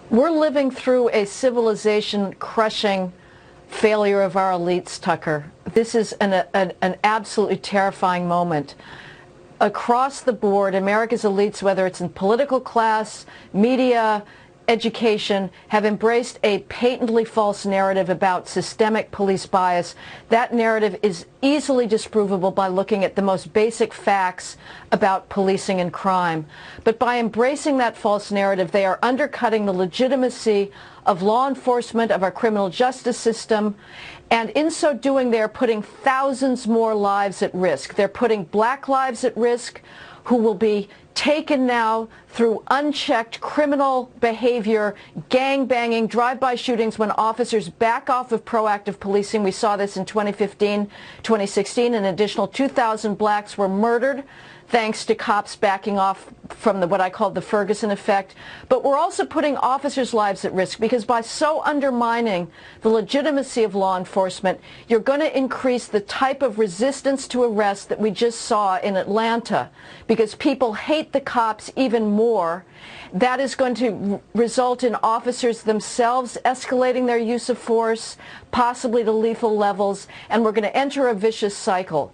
We're living through a civilization-crushing failure of our elites, Tucker. This is an absolutely terrifying moment. Across the board, America's elites, whether it's in political class, media, education, have embraced a patently false narrative about systemic police bias. That narrative is easily disprovable by looking at the most basic facts about policing and crime. But by embracing that false narrative, they are undercutting the legitimacy of law enforcement, of our criminal justice system, and in so doing, they are putting thousands more lives at risk. They're putting black lives at risk who will be taken now through unchecked criminal behavior, gang-banging, drive-by shootings when officers back off of proactive policing. We saw this in 2015, 2016. An additional 2,000 blacks were murdered thanks to cops backing off from what I call the Ferguson effect. But we're also putting officers' lives at risk because by so undermining the legitimacy of law enforcement, you're going to increase the type of resistance to arrest that we just saw in Atlanta because people hate the cops even more. That is going to result in officers themselves escalating their use of force, possibly to lethal levels, and we're going to enter a vicious cycle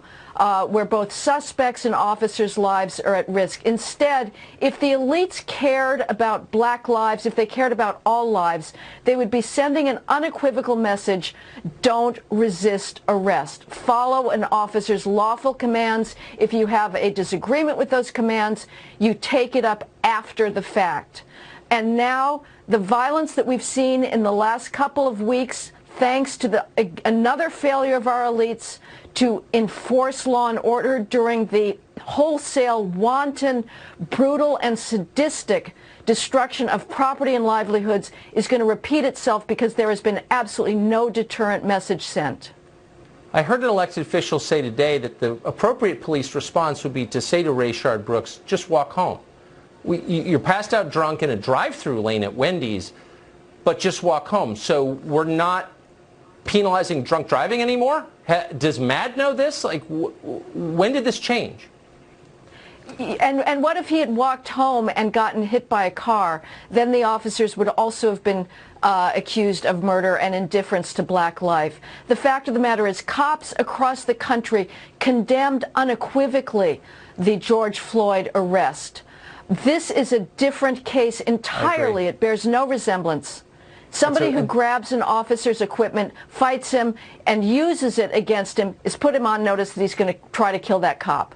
where both suspects and officers' lives are at risk. Instead, if the elites cared about black lives, if they cared about all lives, they would be sending an unequivocal message: don't resist arrest. Follow an officer's lawful commands. If you have a disagreement with those commands, you take it up after the fact. And now, the violence that we've seen in the last couple of weeks, thanks to another failure of our elites to enforce law and order during the wholesale, wanton, brutal, and sadistic destruction of property and livelihoods, is going to repeat itself because there has been absolutely no deterrent message sent. I heard an elected official say today that the appropriate police response would be to say to Rayshard Brooks, just walk home. You're passed out drunk in a drive-through lane at Wendy's, but just walk home. So we're not penalizing drunk driving anymore? Does MAD know this? Like, when did this change? And what if he had walked home and gotten hit by a car? Then the officers would also have been accused of murder and indifference to black life. The fact of the matter is, cops across the country condemned unequivocally the George Floyd arrest. This is a different case entirely. It bears no resemblance. Somebody who grabs an officer's equipment, fights him, and uses it against him is put him on notice that he's going to try to kill that cop.